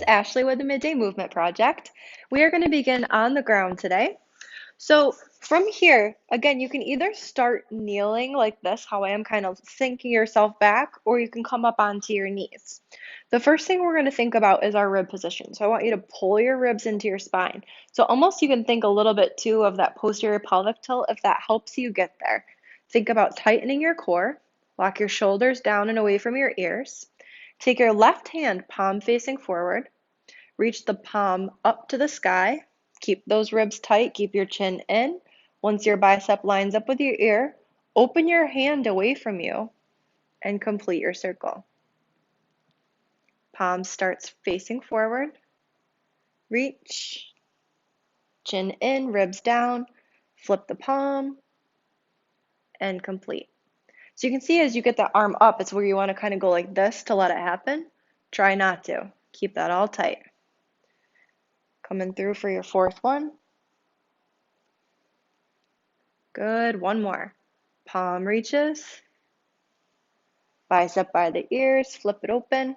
it's Ashley with the Midday Movement Project. We are going to begin on the ground today. So from here, again, you can either start kneeling like this, how I am kind of sinking yourself back, or you can come up onto your knees. The first thing we're going to think about is our rib position. So I want you to pull your ribs into your spine. So almost you can think a little bit too of that posterior pelvic tilt if that helps you get there. Think about tightening your core, lock your shoulders down and away from your ears. Take your left hand, palm facing forward. Reach the palm up to the sky. Keep those ribs tight. Keep your chin in. Once your bicep lines up with your ear, open your hand away from you and complete your circle. Palm starts facing forward. Reach. Chin in, ribs down. Flip the palm and complete. So you can see as you get the arm up, it's where you want to kind of go like this to let it happen. Try not to. Keep that all tight. Coming through for your fourth one. Good, one more. Palm reaches. Bicep by the ears, flip it open.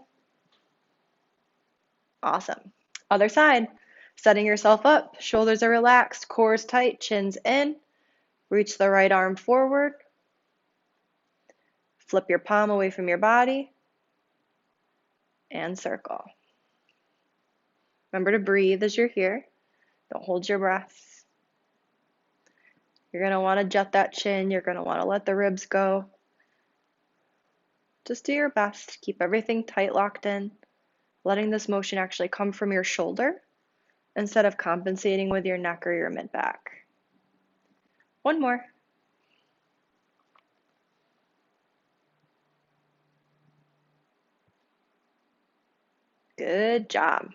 Awesome. Other side. Setting yourself up, shoulders are relaxed, core is tight, chin's in. Reach the right arm forward. Flip your palm away from your body. And circle. Remember to breathe as you're here. Don't hold your breath. You're going to want to jet that chin. You're going to want to let the ribs go. Just do your best. Keep everything tight, locked in. Letting this motion actually come from your shoulder instead of compensating with your neck or your mid-back. One more. Good job.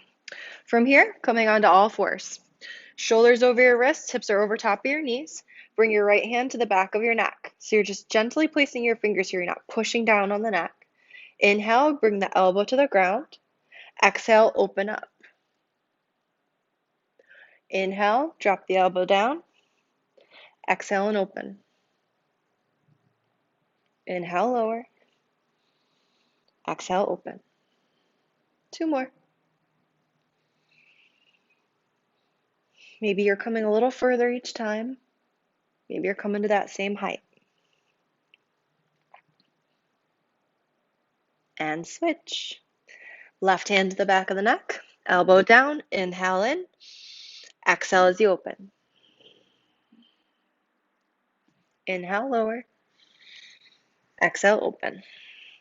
From here, coming onto all fours. Shoulders over your wrists, hips are over top of your knees. Bring your right hand to the back of your neck. So you're just gently placing your fingers here. You're not pushing down on the neck. Inhale, bring the elbow to the ground. Exhale, open up. Inhale, drop the elbow down. Exhale and open. Inhale, lower. Exhale, open. Two more. Maybe you're coming a little further each time. Maybe you're coming to that same height. And switch. Left hand to the back of the neck, elbow down, inhale in. Exhale as you open. Inhale, lower. Exhale, open.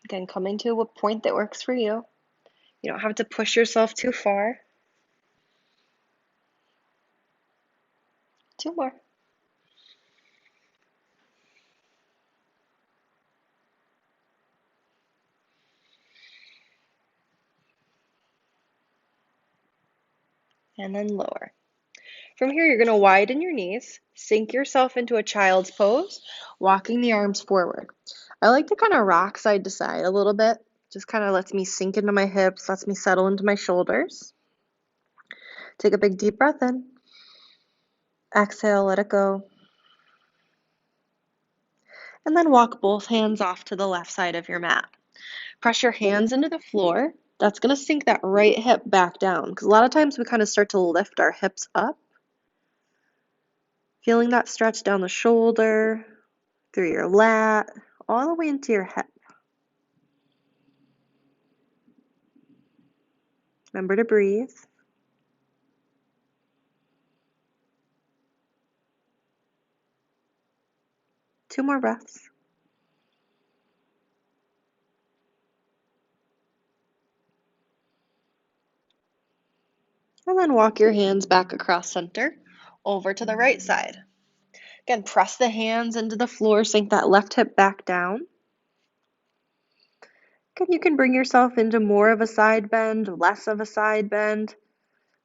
Again, coming to a point that works for you. You don't have to push yourself too far. Two more. And then lower. From here, you're going to widen your knees, sink yourself into a child's pose, walking the arms forward. I like to kind of rock side to side a little bit. Just kind of lets me sink into my hips, lets me settle into my shoulders. Take a big deep breath in. Exhale, let it go. And then walk both hands off to the left side of your mat. Press your hands into the floor. That's going to sink that right hip back down because a lot of times we kind of start to lift our hips up. Feeling that stretch down the shoulder, through your lat, all the way into your hip. Remember to breathe. Two more breaths. And then walk your hands back across center, over to the right side. Again, press the hands into the floor, sink that left hip back down. Again, you can bring yourself into more of a side bend, less of a side bend,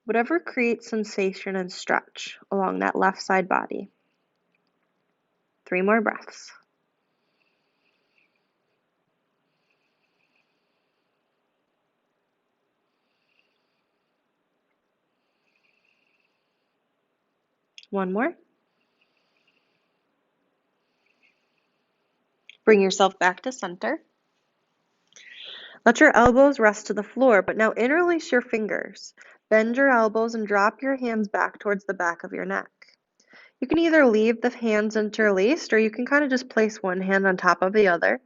whatever creates sensation and stretch along that left side body. Three more breaths. One more. Bring yourself back to center. Let your elbows rest to the floor, but now interlace your fingers. Bend your elbows and drop your hands back towards the back of your neck. You can either leave the hands interlaced or you can kind of just place one hand on top of the other.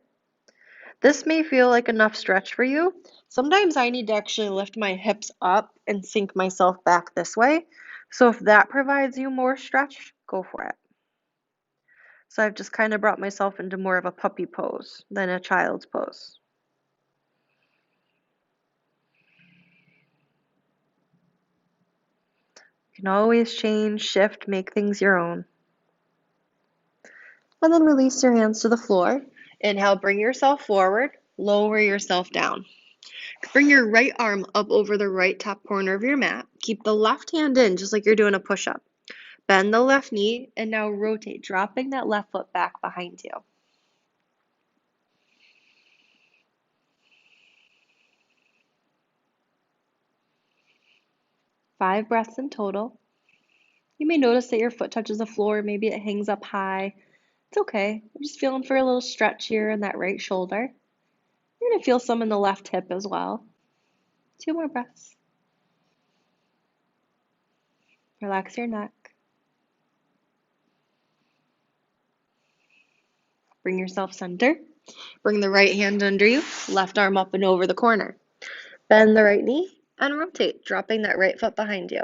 This may feel like enough stretch for you. Sometimes I need to actually lift my hips up and sink myself back this way. So if that provides you more stretch, go for it. So I've just kind of brought myself into more of a puppy pose than a child's pose. You can always change, shift, make things your own. And then release your hands to the floor. Inhale, bring yourself forward, lower yourself down. Bring your right arm up over the right top corner of your mat. Keep the left hand in, just like you're doing a push-up. Bend the left knee, and now rotate, dropping that left foot back behind you. Five breaths in total. You may notice that your foot touches the floor, maybe it hangs up high. It's okay. I'm just feeling for a little stretch here in that right shoulder. You're going to feel some in the left hip as well. 2 more breaths. Relax your neck. Bring yourself center. Bring the right hand under you, left arm up and over the corner. Bend the right knee and rotate, dropping that right foot behind you.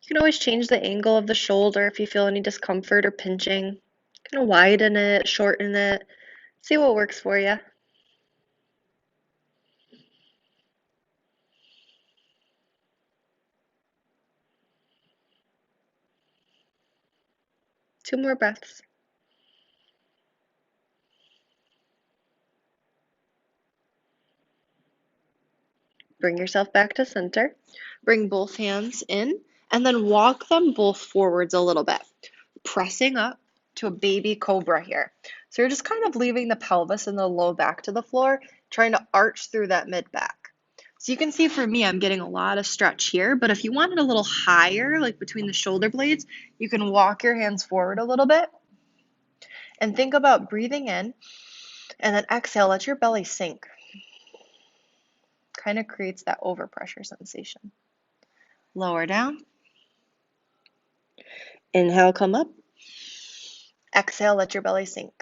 You can always change the angle of the shoulder if you feel any discomfort or pinching. Kind of widen it, shorten it, see what works for you. Two more breaths. Bring yourself back to center. Bring both hands in and then walk them both forwards a little bit, pressing up to a baby cobra here. So you're just kind of leaving the pelvis and the low back to the floor, trying to arch through that mid back. So you can see for me, I'm getting a lot of stretch here, but if you want it a little higher, like between the shoulder blades, you can walk your hands forward a little bit and think about breathing in and then exhale, let your belly sink. Kind of creates that overpressure sensation. Lower down. Inhale, come up. Exhale, let your belly sink.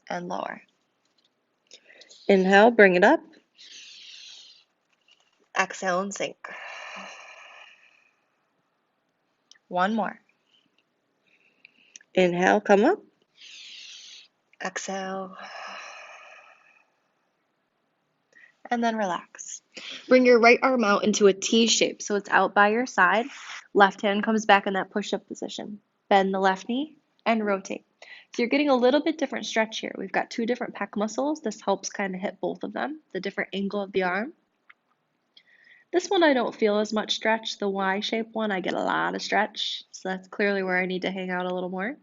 And lower. Inhale, bring it up. Exhale and sink. One more. Inhale, come up. Exhale. And then relax. Bring your right arm out into a T shape so it's out by your side. Left hand comes back in that push-up position. Bend the left knee and rotate. So you're getting a little bit different stretch here. We've got 2 different pec muscles. This helps kind of hit both of them, the different angle of the arm. This one I don't feel as much stretch. The Y shape one, I get a lot of stretch. So that's clearly where I need to hang out a little more.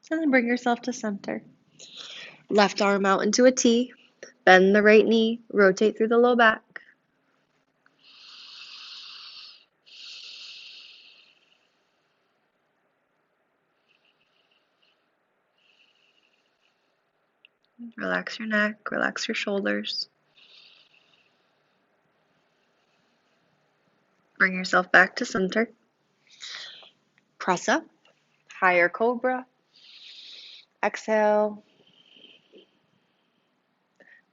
And then bring yourself to center. Left arm out into a T. Bend the right knee. Rotate through the low back. Relax your neck. Relax your shoulders. Bring yourself back to center. Press up. Higher cobra. Exhale.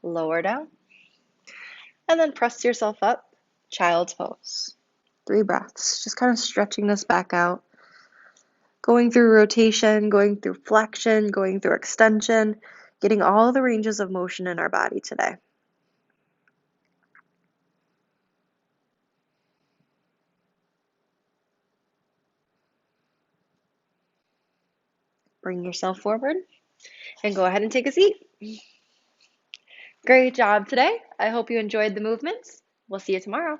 Lower down. And then press yourself up. Child's pose. 3 breaths. Just kind of stretching this back out. Going through rotation, going through flexion, going through extension, getting all the ranges of motion in our body today. Bring yourself forward and go ahead and take a seat. Great job today. I hope you enjoyed the movements. We'll see you tomorrow.